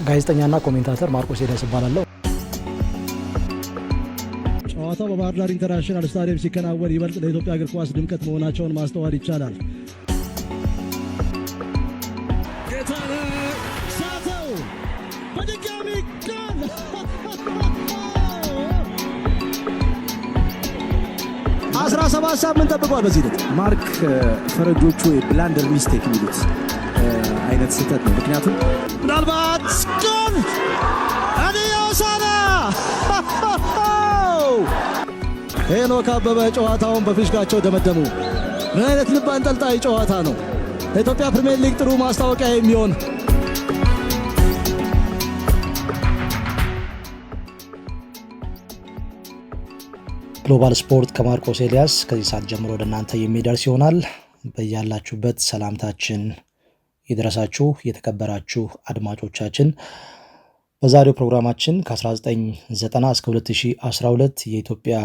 ጋዜጠኛና ኮሜንታተር ማርቆስ ኤልያስ እባላለሁ። ጨዋታው በባህር ዳር ኢንተርናሽናል ስታዲየም ሲከናወን ይበልጥ ለኢትዮጵያ እግር ኳስ ድምቀት መሆናቸውን ማስተዋል ይቻላል። ጌታነህ ሳተው በድጋሚ ጎል! 17 ሳምንት ጠብቋል። በዚህ ልክ ማርክ ፈረጆቹ የብላንደር ሚስቴክ የሚሉት አይነት ስህተት ነው። ምክንያቱም ምናልባት ጎል አዲዮሳና ሄኖክ አበበ ጨዋታውን በፊሽካቸው ደመደሙ። ምን አይነት ልብ አንጠልጣይ ጨዋታ ነው! ለኢትዮጵያ ፕሪሚየር ሊግ ጥሩ ማስታወቂያ የሚሆን ግሎባል ስፖርት ከማርቆስ ኤልያስ ከዚህ ሰዓት ጀምሮ ወደ እናንተ የሚደርስ ይሆናል። በያላችሁበት ሰላምታችን ይድረሳችሁ የተከበራችሁ አድማጮቻችን። በዛሬው ፕሮግራማችን ከ1990 እስከ 2012 የኢትዮጵያ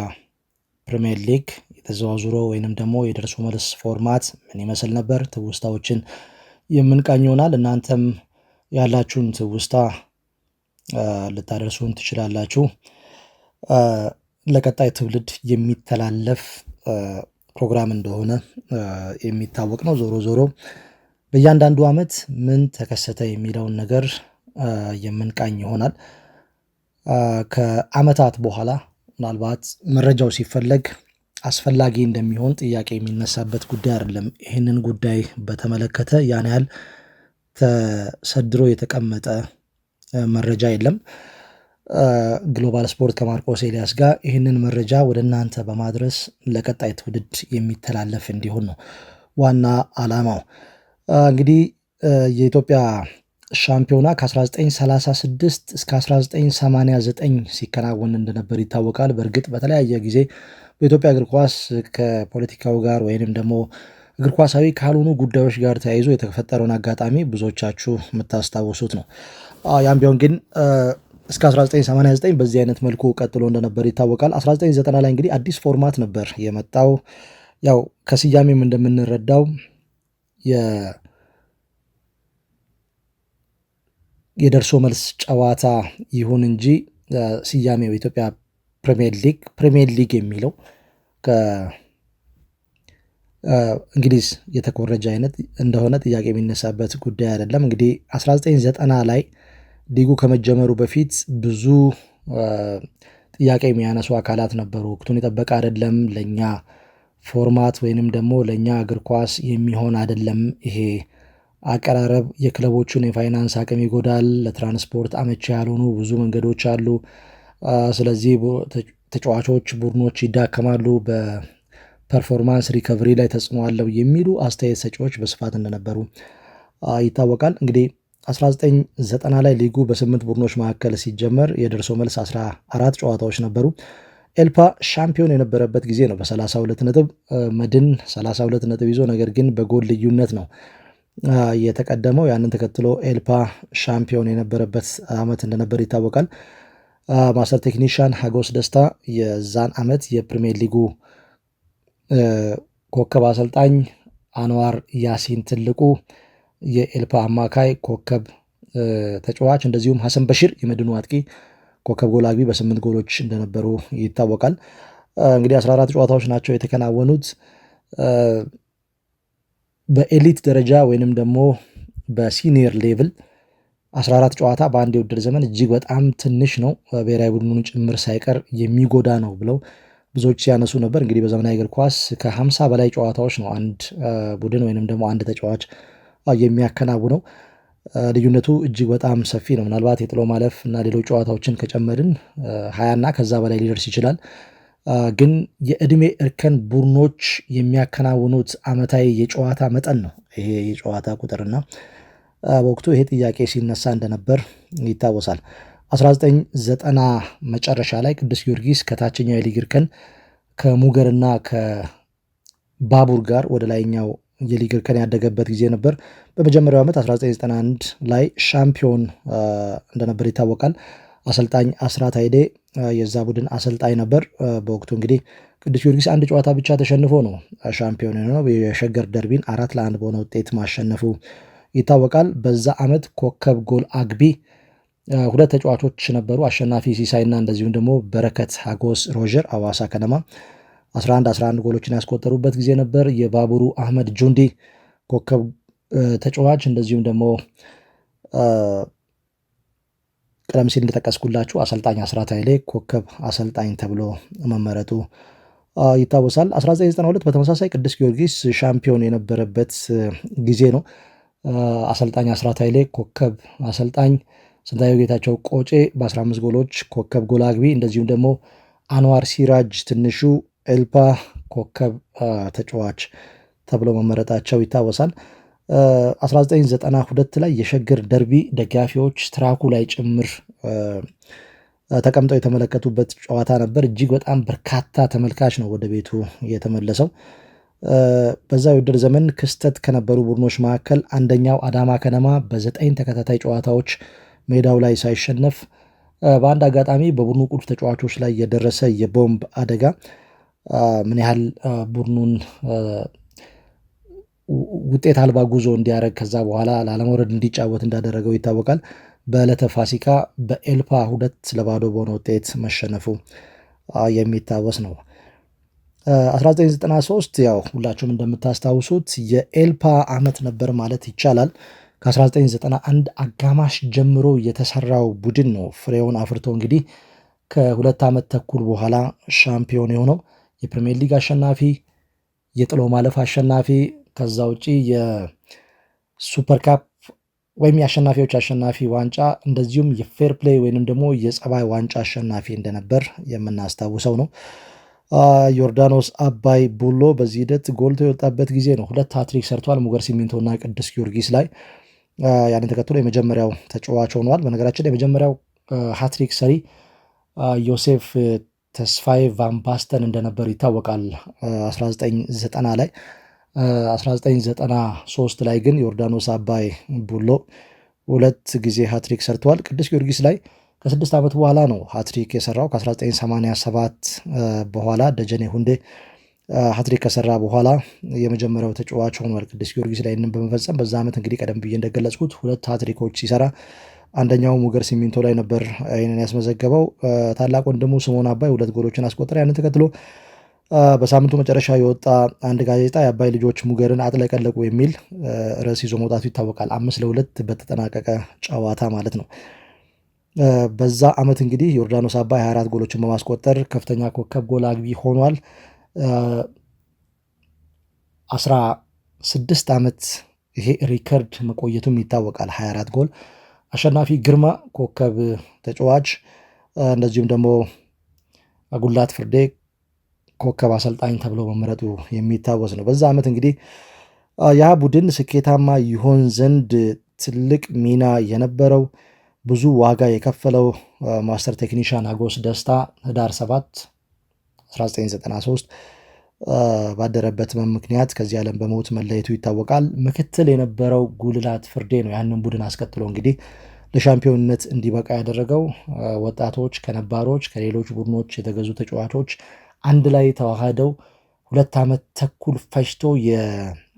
ፕሪሚየር ሊግ የተዘዋውሮ ወይንም ደግሞ የደርሶ መልስ ፎርማት ምን ይመስል ነበር፣ ትውስታዎችን የምንቃኝ ይሆናል። እናንተም ያላችሁን ትውስታ ልታደርሱን ትችላላችሁ። ለቀጣይ ትውልድ የሚተላለፍ ፕሮግራም እንደሆነ የሚታወቅ ነው። ዞሮ ዞሮ በእያንዳንዱ ዓመት ምን ተከሰተ የሚለውን ነገር የምንቃኝ ይሆናል። ከዓመታት በኋላ ምናልባት መረጃው ሲፈለግ አስፈላጊ እንደሚሆን ጥያቄ የሚነሳበት ጉዳይ አይደለም። ይህንን ጉዳይ በተመለከተ ያን ያህል ተሰድሮ የተቀመጠ መረጃ የለም። ግሎባል ስፖርት ከማርቆስ ኤልያስ ጋር ይህንን መረጃ ወደ እናንተ በማድረስ ለቀጣይ ትውልድ የሚተላለፍ እንዲሆን ነው ዋና ዓላማው። እንግዲህ የኢትዮጵያ ሻምፒዮና ከ1936 እስከ 1989 ሲከናወን እንደነበር ይታወቃል። በእርግጥ በተለያየ ጊዜ በኢትዮጵያ እግር ኳስ ከፖለቲካው ጋር ወይንም ደግሞ እግር ኳሳዊ ካልሆኑ ጉዳዮች ጋር ተያይዞ የተፈጠረውን አጋጣሚ ብዙዎቻችሁ የምታስታውሱት ነው። ያም ቢሆን ግን እስከ 1989 በዚህ አይነት መልኩ ቀጥሎ እንደነበር ይታወቃል። 1990 ላይ እንግዲህ አዲስ ፎርማት ነበር የመጣው። ያው ከስያሜም እንደምንረዳው የደርሶ መልስ ጨዋታ ይሁን እንጂ ስያሜው የኢትዮጵያ ፕሪሚየር ሊግ የሚለው ከእንግሊዝ የተኮረጀ አይነት እንደሆነ ጥያቄ የሚነሳበት ጉዳይ አይደለም። እንግዲህ 1990 ላይ ሊጉ ከመጀመሩ በፊት ብዙ ጥያቄ የሚያነሱ አካላት ነበሩ። ወቅቱን የጠበቀ አይደለም፣ ለእኛ ፎርማት ወይንም ደግሞ ለእኛ እግር ኳስ የሚሆን አይደለም፣ ይሄ አቀራረብ የክለቦቹን የፋይናንስ አቅም ይጎዳል፣ ለትራንስፖርት አመቺ ያልሆኑ ብዙ መንገዶች አሉ፣ ስለዚህ ተጫዋቾች ቡድኖች ይዳከማሉ፣ በፐርፎርማንስ ሪከቨሪ ላይ ተጽዕኖ አለው የሚሉ አስተያየት ሰጪዎች በስፋት እንደነበሩ ይታወቃል። እንግዲህ 1990 ላይ ሊጉ በ8 ቡድኖች መካከል ሲጀመር የደርሶ መልስ 14 ጨዋታዎች ነበሩ። ኤልፓ ሻምፒዮን የነበረበት ጊዜ ነው በ32 ነጥብ፣ መድን 32 ነጥብ ይዞ ነገር ግን በጎል ልዩነት ነው የተቀደመው። ያንን ተከትሎ ኤልፓ ሻምፒዮን የነበረበት ዓመት እንደነበር ይታወቃል። ማስተር ቴክኒሻን ሀጎስ ደስታ የዛን ዓመት የፕሪሚየር ሊጉ ኮከብ አሰልጣኝ፣ አንዋር ያሲን ትልቁ የኤልፓ አማካይ ኮከብ ተጫዋች፣ እንደዚሁም ሀሰን በሽር የመድኑ አጥቂ ኮከብ ጎል አግቢ በ8 ጎሎች እንደነበሩ ይታወቃል። እንግዲህ 14 ጨዋታዎች ናቸው የተከናወኑት። በኤሊት ደረጃ ወይንም ደግሞ በሲኒየር ሌቭል 14 ጨዋታ በአንድ የውድድር ዘመን እጅግ በጣም ትንሽ ነው፣ ብሔራዊ ቡድኑን ጭምር ሳይቀር የሚጎዳ ነው ብለው ብዙዎች ሲያነሱ ነበር። እንግዲህ በዘመናዊ እግር ኳስ ከ50 በላይ ጨዋታዎች ነው አንድ ቡድን ወይንም ደግሞ አንድ ተጫዋች የሚያከናውነው። ልዩነቱ እጅግ በጣም ሰፊ ነው። ምናልባት የጥሎ ማለፍ እና ሌሎች ጨዋታዎችን ከጨመርን 20 እና ከዛ በላይ ሊደርስ ይችላል። ግን የእድሜ እርከን ቡድኖች የሚያከናውኑት ዓመታዊ የጨዋታ መጠን ነው ይሄ የጨዋታ ቁጥርና በወቅቱ ይሄ ጥያቄ ሲነሳ እንደነበር ይታወሳል። 1990 መጨረሻ ላይ ቅዱስ ጊዮርጊስ ከታችኛው የሊግ እርከን ከሙገርና ከባቡር ጋር ወደ ላይኛው የሊግ እርከን ያደገበት ጊዜ ነበር። በመጀመሪያው ዓመት 1991 ላይ ሻምፒዮን እንደነበር ይታወቃል። አሰልጣኝ አስራት ኃይሌ የዛ ቡድን አሰልጣኝ ነበር። በወቅቱ እንግዲህ ቅዱስ ጊዮርጊስ አንድ ጨዋታ ብቻ ተሸንፎ ነው ሻምፒዮን ነው። የሸገር ደርቢን 4-1 በሆነ ውጤት ማሸነፉ ይታወቃል። በዛ ዓመት ኮከብ ጎል አግቢ 2 ተጫዋቾች ነበሩ፣ አሸናፊ ሲሳይና እንደዚሁም ደግሞ በረከት ሀጎስ ሮጀር አዋሳ ከነማ 11 ጎሎችን ያስቆጠሩበት ጊዜ ነበር። የባቡሩ አህመድ ጁንዲ ኮከብ ተጫዋች እንደዚሁም ደግሞ ቀደም ሲል እንደጠቀስኩላችሁ አሰልጣኝ አስራት ኃይሌ ኮከብ አሰልጣኝ ተብሎ መመረጡ ይታወሳል። 1992 በተመሳሳይ ቅዱስ ጊዮርጊስ ሻምፒዮን የነበረበት ጊዜ ነው። አሰልጣኝ አስራት ኃይሌ ኮከብ አሰልጣኝ፣ ስንታየው ጌታቸው ቆጬ በ15 ጎሎች ኮከብ ጎል አግቢ፣ እንደዚሁም ደግሞ አንዋር ሲራጅ ትንሹ ኤልፓ ኮከብ ተጫዋች ተብሎ መመረጣቸው ይታወሳል። 1992 ላይ የሸገር ደርቢ ደጋፊዎች ትራኩ ላይ ጭምር ተቀምጠው የተመለከቱበት ጨዋታ ነበር። እጅግ በጣም በርካታ ተመልካች ነው ወደ ቤቱ የተመለሰው። በዛ የውድድር ዘመን ክስተት ከነበሩ ቡድኖች መካከል አንደኛው አዳማ ከነማ በ9 ተከታታይ ጨዋታዎች ሜዳው ላይ ሳይሸነፍ በአንድ አጋጣሚ በቡድኑ ቁልፍ ተጫዋቾች ላይ የደረሰ የቦምብ አደጋ ምን ያህል ቡድኑን ውጤት አልባ ጉዞ እንዲያደርግ ከዛ በኋላ ላለመውረድ እንዲጫወት እንዳደረገው ይታወቃል። በዕለተ ፋሲካ በኤልፓ 2-0 በሆነ ውጤት መሸነፉ የሚታወስ ነው። 1993 ያው ሁላችሁም እንደምታስታውሱት የኤልፓ ዓመት ነበር ማለት ይቻላል። ከ1991 አጋማሽ ጀምሮ የተሰራው ቡድን ነው ፍሬውን አፍርቶ እንግዲህ ከ2 ዓመት ተኩል በኋላ ሻምፒዮን የሆነው የፕሪሚየር ሊግ አሸናፊ፣ የጥሎ ማለፍ አሸናፊ፣ ከዛ ውጪ የሱፐር ካፕ ወይም የአሸናፊዎች አሸናፊ ዋንጫ እንደዚሁም የፌር ፕሌይ ወይንም ደግሞ የጸባይ ዋንጫ አሸናፊ እንደነበር የምናስታውሰው ነው። ዮርዳኖስ አባይ ቡሎ በዚህ ሂደት ጎልቶ የወጣበት ጊዜ ነው። 2 ሃትሪክ ሰርቷል ሙገር ሲሚንቶና ቅዱስ ጊዮርጊስ ላይ። ያንን ተከትሎ የመጀመሪያው ተጫዋች ሆኗል። በነገራችን የመጀመሪያው ሃትሪክ ሰሪ ዮሴፍ ተስፋዬ ቫን ባስተን እንደነበር ይታወቃል 1990 ላይ። 1993 ላይ ግን ዮርዳኖስ አባይ ቡሎ 2 ጊዜ ሃትሪክ ሰርተዋል። ቅዱስ ጊዮርጊስ ላይ ከ6 ዓመት በኋላ ነው ሃትሪክ የሰራው። ከ1987 በኋላ ደጀኔ ሁንዴ ሃትሪክ ከሰራ በኋላ የመጀመሪያው ተጫዋች ሆኗል ቅዱስ ጊዮርጊስ ላይ ይህንን በመፈጸም። በዛ ዓመት እንግዲህ ቀደም ብዬ እንደገለጽኩት 2 ሃትሪኮች ሲሰራ አንደኛው ሙገር ሲሚንቶ ላይ ነበር ይህንን ያስመዘገበው። ታላቅ ወንድሙ ስምዖን አባይ 2 ጎሎችን አስቆጠረ። ያንን ተከትሎ በሳምንቱ መጨረሻ የወጣ አንድ ጋዜጣ የአባይ ልጆች ሙገርን አጥለቀለቁ የሚል ርዕስ ይዞ መውጣቱ ይታወቃል። 5-2 በተጠናቀቀ ጨዋታ ማለት ነው። በዛ ዓመት እንግዲህ ዮርዳኖስ አባይ 24 ጎሎችን በማስቆጠር ከፍተኛ ኮከብ ጎል አግቢ ሆኗል። 16 ዓመት ይሄ ሪከርድ መቆየቱም ይታወቃል። 24 ጎል። አሸናፊ ግርማ ኮከብ ተጫዋች፣ እንደዚሁም ደግሞ ጉላት ፍርዴ ኮከብ አሰልጣኝ ተብሎ መመረጡ የሚታወስ ነው። በዛ ዓመት እንግዲህ ያ ቡድን ስኬታማ ይሆን ዘንድ ትልቅ ሚና የነበረው ብዙ ዋጋ የከፈለው ማስተር ቴክኒሻን አጎስ ደስታ ህዳር 7 1993 ባደረበት ምክንያት ከዚህ ዓለም በሞት መለየቱ ይታወቃል። ምክትል የነበረው ጉልላት ፍርዴ ነው ያንን ቡድን አስቀጥሎ እንግዲህ ለሻምፒዮንነት እንዲበቃ ያደረገው። ወጣቶች ከነባሮች ከሌሎች ቡድኖች የተገዙ ተጫዋቾች አንድ ላይ ተዋህደው 2 ዓመት ተኩል ፈጅቶ የአራትዮሽ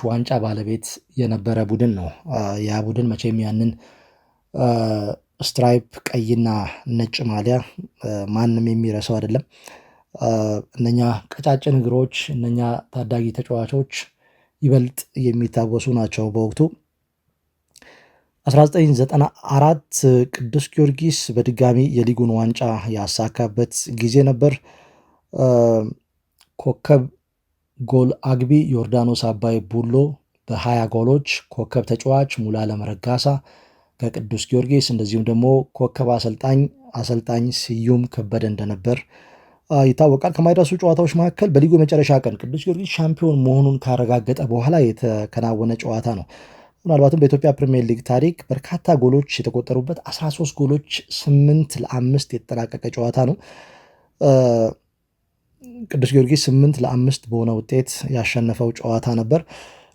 ዋንጫ ባለቤት የነበረ ቡድን ነው። ያ ቡድን መቼም ያንን ስትራይፕ ቀይና ነጭ ማሊያ ማንም የሚረሳው አይደለም። እነኛ ቀጫጭን እግሮች፣ እነኛ ታዳጊ ተጫዋቾች ይበልጥ የሚታወሱ ናቸው። በወቅቱ 1994 ቅዱስ ጊዮርጊስ በድጋሚ የሊጉን ዋንጫ ያሳካበት ጊዜ ነበር። ኮከብ ጎል አግቢ ዮርዳኖስ አባይ ቡሎ በ20 ጎሎች፣ ኮከብ ተጫዋች ሙሉዓለም ረጋሳ ከቅዱስ ጊዮርጊስ፣ እንደዚሁም ደግሞ ኮከብ አሰልጣኝ ስዩም ከበደ እንደነበር ይታወቃል። ከማይረሱ ጨዋታዎች መካከል በሊጉ የመጨረሻ ቀን ቅዱስ ጊዮርጊስ ሻምፒዮን መሆኑን ካረጋገጠ በኋላ የተከናወነ ጨዋታ ነው። ምናልባትም በኢትዮጵያ ፕሪሚየር ሊግ ታሪክ በርካታ ጎሎች የተቆጠሩበት 13 ጎሎች 8-5 የተጠናቀቀ ጨዋታ ነው። ቅዱስ ጊዮርጊስ 8-5 በሆነ ውጤት ያሸነፈው ጨዋታ ነበር።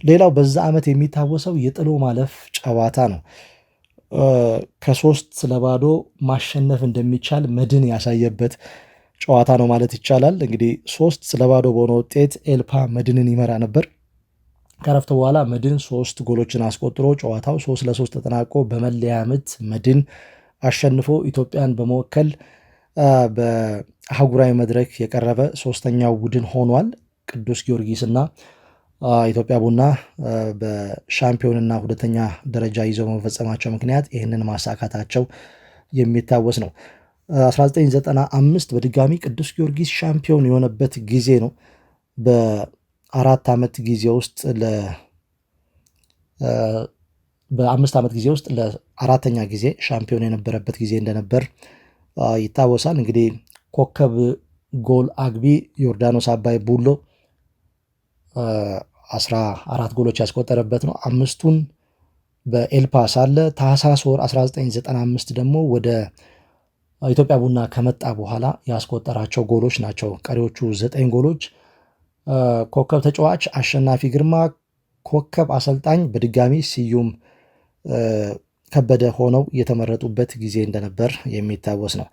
ሌላው በዛ ዓመት የሚታወሰው የጥሎ ማለፍ ጨዋታ ነው። ከ3-0 ማሸነፍ እንደሚቻል መድን ያሳየበት ጨዋታ ነው ማለት ይቻላል። እንግዲህ 3-0 በሆነ ውጤት ኤልፓ መድንን ይመራ ነበር። ከረፍት በኋላ መድን 3 ጎሎችን አስቆጥሮ ጨዋታው 3-3 ተጠናቆ በመለያ ምት መድን አሸንፎ ኢትዮጵያን በመወከል በአህጉራዊ መድረክ የቀረበ ሶስተኛው ቡድን ሆኗል። ቅዱስ ጊዮርጊስና ኢትዮጵያ ቡና በሻምፒዮንና ሁለተኛ ደረጃ ይዘው በመፈጸማቸው ምክንያት ይህንን ማሳካታቸው የሚታወስ ነው። 1995 በድጋሚ ቅዱስ ጊዮርጊስ ሻምፒዮን የሆነበት ጊዜ ነው። በ5 ዓመት ጊዜ ውስጥ ለአራተኛ ጊዜ ሻምፒዮን የነበረበት ጊዜ እንደነበር ይታወሳል። እንግዲህ ኮከብ ጎል አግቢ ዮርዳኖስ አባይ ቡሎ 14 ጎሎች ያስቆጠረበት ነው። 5ቱን በኤልፓስ አለ። ታህሳስ ወር 1995 ደግሞ ወደ ኢትዮጵያ ቡና ከመጣ በኋላ ያስቆጠራቸው ጎሎች ናቸው። ቀሪዎቹ 9 ጎሎች ኮከብ ተጫዋች አሸናፊ ግርማ፣ ኮከብ አሰልጣኝ በድጋሚ ስዩም ከበደ ሆነው የተመረጡበት ጊዜ እንደነበር የሚታወስ ነው።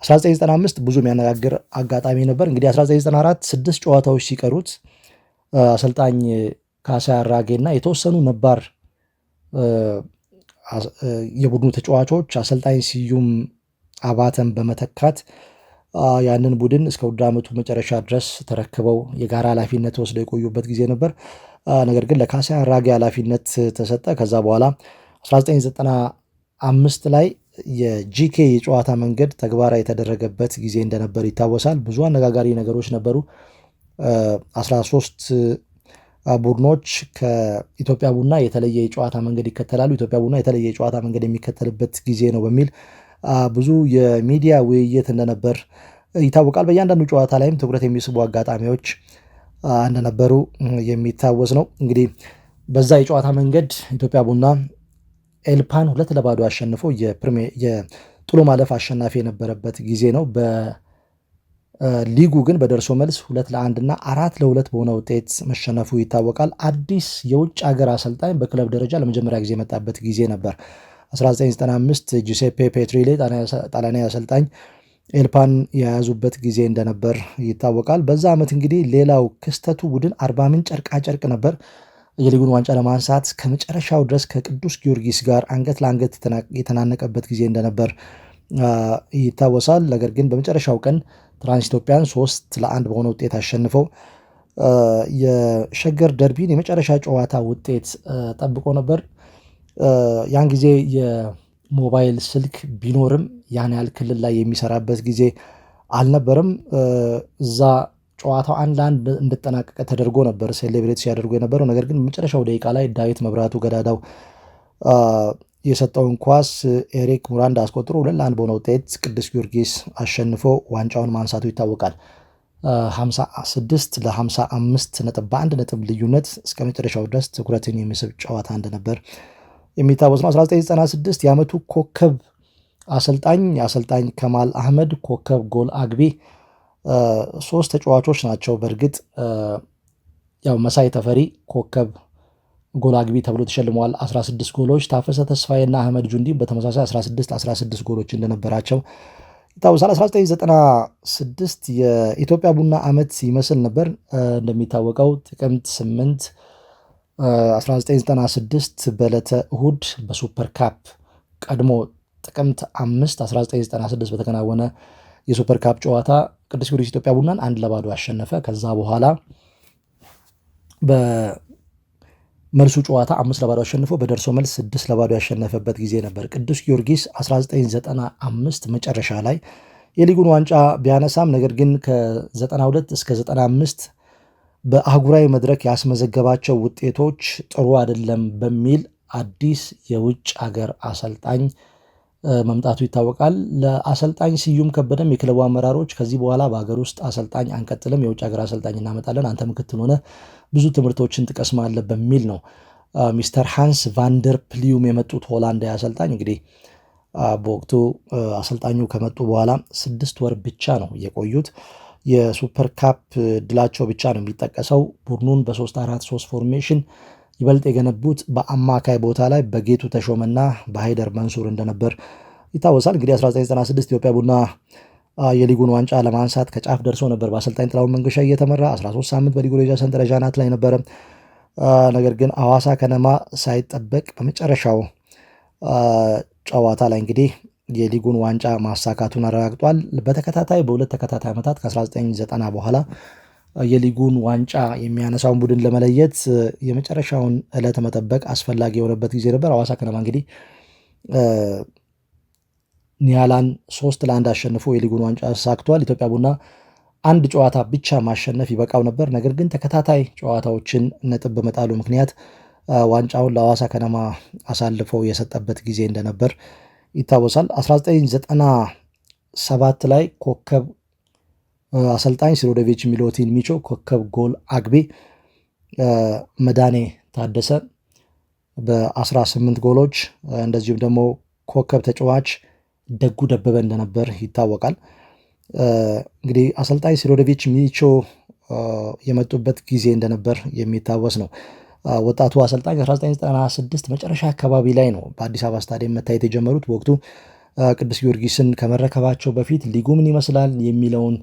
1995 ብዙ የሚያነጋግር አጋጣሚ ነበር። እንግዲህ 1994 6 ጨዋታዎች ሲቀሩት አሰልጣኝ ካሳዬ አራጌና የተወሰኑ ነባር የቡድኑ ተጫዋቾች አሰልጣኝ ስዩም አባተን በመተካት ያንን ቡድን እስከ ውድድር ዓመቱ መጨረሻ ድረስ ተረክበው የጋራ ኃላፊነት ወስደው የቆዩበት ጊዜ ነበር። ነገር ግን ለካሳዬ አራጌ ኃላፊነት ተሰጠ። ከዛ በኋላ 1995 ላይ የጂኬ የጨዋታ መንገድ ተግባራዊ የተደረገበት ጊዜ እንደነበር ይታወሳል። ብዙ አነጋጋሪ ነገሮች ነበሩ። 13 ቡድኖች ከኢትዮጵያ ቡና የተለየ የጨዋታ መንገድ ይከተላሉ፣ ኢትዮጵያ ቡና የተለየ የጨዋታ መንገድ የሚከተልበት ጊዜ ነው በሚል ብዙ የሚዲያ ውይይት እንደነበር ይታወቃል። በእያንዳንዱ ጨዋታ ላይም ትኩረት የሚስቡ አጋጣሚዎች እንደነበሩ የሚታወስ ነው። እንግዲህ በዛ የጨዋታ መንገድ ኢትዮጵያ ቡና ኤልፓን 2-0 አሸንፎ የጥሎ ማለፍ አሸናፊ የነበረበት ጊዜ ነው። በሊጉ ግን በደርሶ መልስ 2-1 እና 4-2 በሆነ ውጤት መሸነፉ ይታወቃል። አዲስ የውጭ ሀገር አሰልጣኝ በክለብ ደረጃ ለመጀመሪያ ጊዜ የመጣበት ጊዜ ነበር። 1995 ጁሴፔ ፔትሪሌ ጣሊያናዊ አሰልጣኝ ኤልፓን የያዙበት ጊዜ እንደነበር ይታወቃል። በዛ ዓመት እንግዲህ ሌላው ክስተቱ ቡድን አርባ ምንጭ ጨርቃጨርቅ ነበር። የሊጉን ዋንጫ ለማንሳት ከመጨረሻው ድረስ ከቅዱስ ጊዮርጊስ ጋር አንገት ለአንገት የተናነቀበት ጊዜ እንደነበር ይታወሳል። ነገር ግን በመጨረሻው ቀን ትራንስ ኢትዮጵያን 3-1 በሆነ ውጤት አሸንፈው የሸገር ደርቢን የመጨረሻ ጨዋታ ውጤት ጠብቆ ነበር። ያን ጊዜ የሞባይል ስልክ ቢኖርም ያን ያህል ክልል ላይ የሚሰራበት ጊዜ አልነበረም። እዛ ጨዋታው 1-1 እንድጠናቀቀ ተደርጎ ነበር ሴሌብሬት ሲያደርጉ የነበረው። ነገር ግን መጨረሻው ደቂቃ ላይ ዳዊት መብራቱ ገዳዳው የሰጠውን ኳስ ኤሪክ ሙራንዳ አስቆጥሮ 2-1 በሆነ ውጤት ቅዱስ ጊዮርጊስ አሸንፎ ዋንጫውን ማንሳቱ ይታወቃል። 56-55 ነጥብ በ1 ነጥብ ልዩነት እስከ መጨረሻው ድረስ ትኩረትን የሚስብ ጨዋታ እንደነበር የሚታወስ ነው። 1996 የዓመቱ ኮከብ አሰልጣኝ ከማል አህመድ፣ ኮከብ ጎል አግቢ 3 ተጫዋቾች ናቸው። በእርግጥ ያው መሳይ ተፈሪ ኮከብ ጎል አግቢ ተብሎ ተሸልመዋል። 16 ጎሎች። ታፈሰ ተስፋዬና አህመድ ጁንዲ በተመሳሳይ 16 ጎሎች እንደነበራቸው ይታወሳል። 1996 የኢትዮጵያ ቡና ዓመት ይመስል ነበር። እንደሚታወቀው ጥቅምት 8 1996 በዕለተ እሁድ በሱፐር ካፕ ቀድሞ ጥቅምት 5 1996 በተከናወነ የሱፐር ካፕ ጨዋታ ቅዱስ ጊዮርጊስ ኢትዮጵያ ቡናን 1-0 አሸነፈ። ከዛ በኋላ በመልሱ ጨዋታ 5-0 አሸንፎ በደርሶ መልስ 6-0 ያሸነፈበት ጊዜ ነበር። ቅዱስ ጊዮርጊስ 1995 መጨረሻ ላይ የሊጉን ዋንጫ ቢያነሳም ነገር ግን ከ92 እስከ 95 በአህጉራዊ መድረክ ያስመዘገባቸው ውጤቶች ጥሩ አይደለም በሚል አዲስ የውጭ ሀገር አሰልጣኝ መምጣቱ ይታወቃል። ለአሰልጣኝ ስዩም ከበደም የክለቡ አመራሮች ከዚህ በኋላ በሀገር ውስጥ አሰልጣኝ አንቀጥልም፣ የውጭ ሀገር አሰልጣኝ እናመጣለን፣ አንተ ምክትል ሆነ ብዙ ትምህርቶችን ትቀስማለህ በሚል ነው ሚስተር ሃንስ ቫንደር ፕሊዩም የመጡት ሆላንዳዊ አሰልጣኝ። እንግዲህ በወቅቱ አሰልጣኙ ከመጡ በኋላ 6 ወር ብቻ ነው የቆዩት። የሱፐር ካፕ ድላቸው ብቻ ነው የሚጠቀሰው። ቡድኑን በ3-4-3 ፎርሜሽን ይበልጥ የገነቡት በአማካይ ቦታ ላይ በጌቱ ተሾመና በሃይደር መንሱር እንደነበር ይታወሳል። እንግዲህ 1996 ኢትዮጵያ ቡና የሊጉን ዋንጫ ለማንሳት ከጫፍ ደርሶ ነበር በአሰልጣኝ ጥላሁን መንገሻ እየተመራ 13 ሳምንት በሊጉ ደረጃ ሰንጠረዥ አናት ላይ ነበረ። ነገር ግን ሐዋሳ ከነማ ሳይጠበቅ በመጨረሻው ጨዋታ ላይ እንግዲህ የሊጉን ዋንጫ ማሳካቱን አረጋግጧል። በተከታታይ በሁለት ተከታታይ ዓመታት ከ1990 በኋላ የሊጉን ዋንጫ የሚያነሳውን ቡድን ለመለየት የመጨረሻውን ዕለት መጠበቅ አስፈላጊ የሆነበት ጊዜ ነበር። ሐዋሳ ከነማ እንግዲህ ኒያላን 3-1 አሸንፎ የሊጉን ዋንጫ አሳክቷል። ኢትዮጵያ ቡና አንድ ጨዋታ ብቻ ማሸነፍ ይበቃው ነበር። ነገር ግን ተከታታይ ጨዋታዎችን ነጥብ በመጣሉ ምክንያት ዋንጫውን ለሐዋሳ ከነማ አሳልፈው የሰጠበት ጊዜ እንደነበር ይታወሳል። 1997 ላይ ኮከብ አሰልጣኝ ሲሮዶቪች ሚሎቲን ሚቾ፣ ኮከብ ጎል አግቢ መዳኔ ታደሰ በ18 ጎሎች፣ እንደዚሁም ደግሞ ኮከብ ተጫዋች ደጉ ደበበ እንደነበር ይታወቃል። እንግዲህ አሰልጣኝ ሲሮዶቪች ሚቾ የመጡበት ጊዜ እንደነበር የሚታወስ ነው። ወጣቱ አሰልጣኝ 1996 መጨረሻ አካባቢ ላይ ነው በአዲስ አበባ ስታዲየም መታየት የጀመሩት። በወቅቱ ቅዱስ ጊዮርጊስን ከመረከባቸው በፊት ሊጉ ምን ይመስላል የሚለውን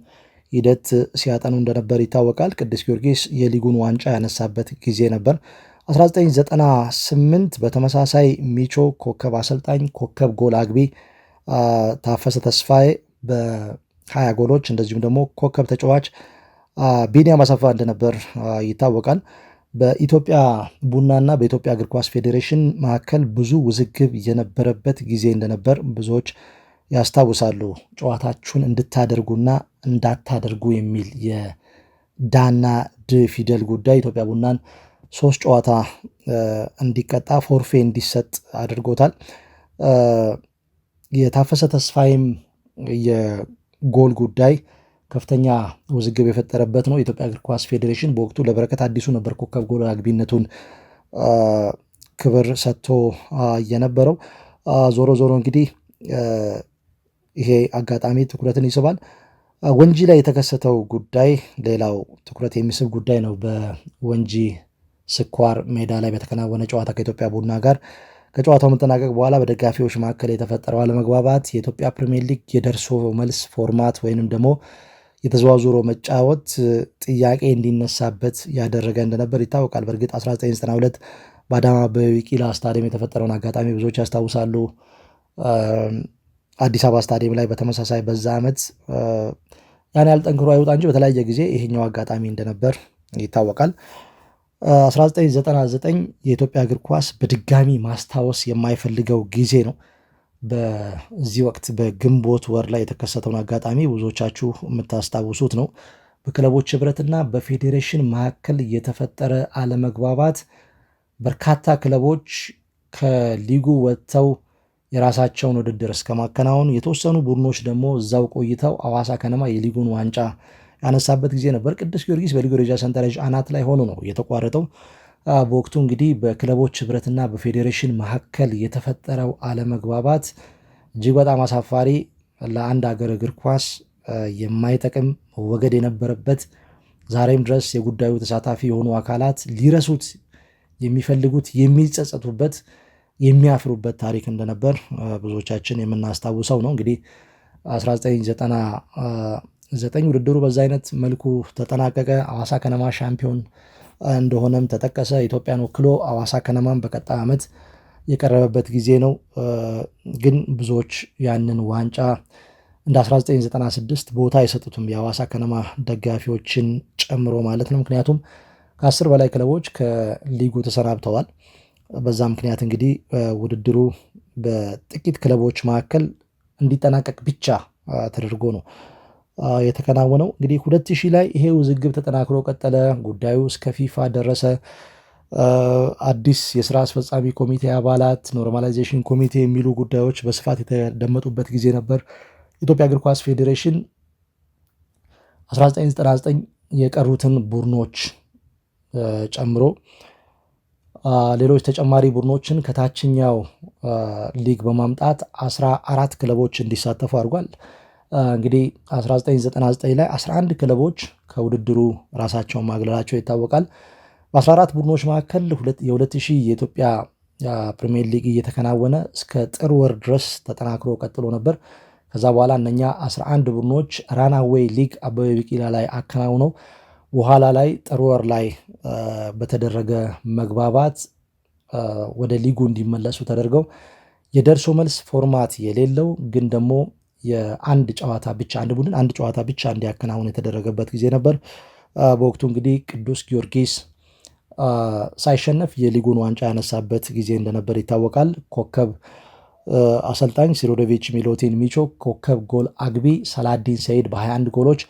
ሂደት ሲያጠኑ እንደነበር ይታወቃል። ቅዱስ ጊዮርጊስ የሊጉን ዋንጫ ያነሳበት ጊዜ ነበር። 1998 በተመሳሳይ ሚቾ ኮከብ አሰልጣኝ፣ ኮከብ ጎል አግቢ ታፈሰ ተስፋዬ በ20 ጎሎች፣ እንደዚሁም ደግሞ ኮከብ ተጫዋች ቢኒያም አሰፋ እንደነበር ይታወቃል። በኢትዮጵያ ቡናና በኢትዮጵያ እግር ኳስ ፌዴሬሽን መካከል ብዙ ውዝግብ የነበረበት ጊዜ እንደነበር ብዙዎች ያስታውሳሉ። ጨዋታችሁን እንድታደርጉና እንዳታደርጉ የሚል የዳና ድ ፊደል ጉዳይ ኢትዮጵያ ቡናን 3 ጨዋታ እንዲቀጣ ፎርፌ እንዲሰጥ አድርጎታል። የታፈሰ ተስፋይም የጎል ጉዳይ ከፍተኛ ውዝግብ የፈጠረበት ነው። የኢትዮጵያ እግር ኳስ ፌዴሬሽን በወቅቱ ለበረከት አዲሱ ነበር ኮከብ ጎል አግቢነቱን ክብር ሰጥቶ የነበረው። ዞሮ ዞሮ እንግዲህ ይሄ አጋጣሚ ትኩረትን ይስባል። ወንጂ ላይ የተከሰተው ጉዳይ ሌላው ትኩረት የሚስብ ጉዳይ ነው። በወንጂ ስኳር ሜዳ ላይ በተከናወነ ጨዋታ ከኢትዮጵያ ቡና ጋር ከጨዋታው መጠናቀቅ በኋላ በደጋፊዎች መካከል የተፈጠረው አለመግባባት የኢትዮጵያ ፕሪሚየር ሊግ የደርሶ መልስ ፎርማት ወይንም ደግሞ የተዘዋውሮ መጫወት ጥያቄ እንዲነሳበት ያደረገ እንደነበር ይታወቃል። በእርግጥ 1992 በአዳማ በቢቂላ ስታዲየም የተፈጠረውን አጋጣሚ ብዙዎች ያስታውሳሉ። አዲስ አበባ ስታዲየም ላይ በተመሳሳይ በዛ ዓመት ያን ያህል ጠንክሮ አይወጣ እንጂ በተለያየ ጊዜ ይሄኛው አጋጣሚ እንደነበር ይታወቃል። 1999 የኢትዮጵያ እግር ኳስ በድጋሚ ማስታወስ የማይፈልገው ጊዜ ነው። በዚህ ወቅት በግንቦት ወር ላይ የተከሰተውን አጋጣሚ ብዙዎቻችሁ የምታስታውሱት ነው። በክለቦች ህብረትና በፌዴሬሽን መካከል የተፈጠረ አለመግባባት በርካታ ክለቦች ከሊጉ ወጥተው የራሳቸውን ውድድር እስከ ማከናወኑ፣ የተወሰኑ ቡድኖች ደግሞ እዛው ቆይተው ሐዋሳ ከነማ የሊጉን ዋንጫ ያነሳበት ጊዜ ነበር። ቅዱስ ጊዮርጊስ በሊጉ ደረጃ ሰንጠረዥ አናት ላይ ሆኖ ነው የተቋረጠው። በወቅቱ እንግዲህ በክለቦች ህብረትና በፌዴሬሽን መካከል የተፈጠረው አለመግባባት እጅግ በጣም አሳፋሪ፣ ለአንድ ሀገር እግር ኳስ የማይጠቅም መወገድ የነበረበት ዛሬም ድረስ የጉዳዩ ተሳታፊ የሆኑ አካላት ሊረሱት የሚፈልጉት የሚጸጸቱበት የሚያፍሩበት ታሪክ እንደነበር ብዙዎቻችን የምናስታውሰው ነው። እንግዲህ 1999 ውድድሩ በዛ አይነት መልኩ ተጠናቀቀ። ሐዋሳ ከነማ ሻምፒዮን እንደሆነም ተጠቀሰ። ኢትዮጵያን ወክሎ ሐዋሳ ከነማን በቀጣይ ዓመት የቀረበበት ጊዜ ነው። ግን ብዙዎች ያንን ዋንጫ እንደ 1996 ቦታ አይሰጡትም፣ የሐዋሳ ከነማ ደጋፊዎችን ጨምሮ ማለት ነው። ምክንያቱም ከ10 በላይ ክለቦች ከሊጉ ተሰናብተዋል። በዛ ምክንያት እንግዲህ ውድድሩ በጥቂት ክለቦች መካከል እንዲጠናቀቅ ብቻ ተደርጎ ነው የተከናወነው። እንግዲህ 2000 ላይ ይሄ ውዝግብ ተጠናክሮ ቀጠለ። ጉዳዩ እስከ ፊፋ ደረሰ። አዲስ የስራ አስፈጻሚ ኮሚቴ አባላት፣ ኖርማላይዜሽን ኮሚቴ የሚሉ ጉዳዮች በስፋት የተደመጡበት ጊዜ ነበር። ኢትዮጵያ እግር ኳስ ፌዴሬሽን 1999 የቀሩትን ቡድኖች ጨምሮ ሌሎች ተጨማሪ ቡድኖችን ከታችኛው ሊግ በማምጣት 14 ክለቦች እንዲሳተፉ አድርጓል። እንግዲህ 1999 ላይ 11 ክለቦች ከውድድሩ ራሳቸውን ማግለላቸው ይታወቃል። በ14 ቡድኖች መካከል የ2000 የኢትዮጵያ ፕሪሚየር ሊግ እየተከናወነ እስከ ጥር ወር ድረስ ተጠናክሮ ቀጥሎ ነበር። ከዛ በኋላ እነኛ 11 ቡድኖች ራናዌይ ሊግ አበበ ቢቂላ ላይ አከናውነው በኋላ ላይ ጥር ወር ላይ በተደረገ መግባባት ወደ ሊጉ እንዲመለሱ ተደርገው የደርሶ መልስ ፎርማት የሌለው ግን ደግሞ የአንድ ጨዋታ ብቻ አንድ ቡድን አንድ ጨዋታ ብቻ እንዲያከናውን የተደረገበት ጊዜ ነበር። በወቅቱ እንግዲህ ቅዱስ ጊዮርጊስ ሳይሸነፍ የሊጉን ዋንጫ ያነሳበት ጊዜ እንደነበር ይታወቃል። ኮከብ አሰልጣኝ ሲሮዶቪች ሚሎቲን ሚቾ፣ ኮከብ ጎል አግቢ ሰላዲን ሰይድ በ21 ጎሎች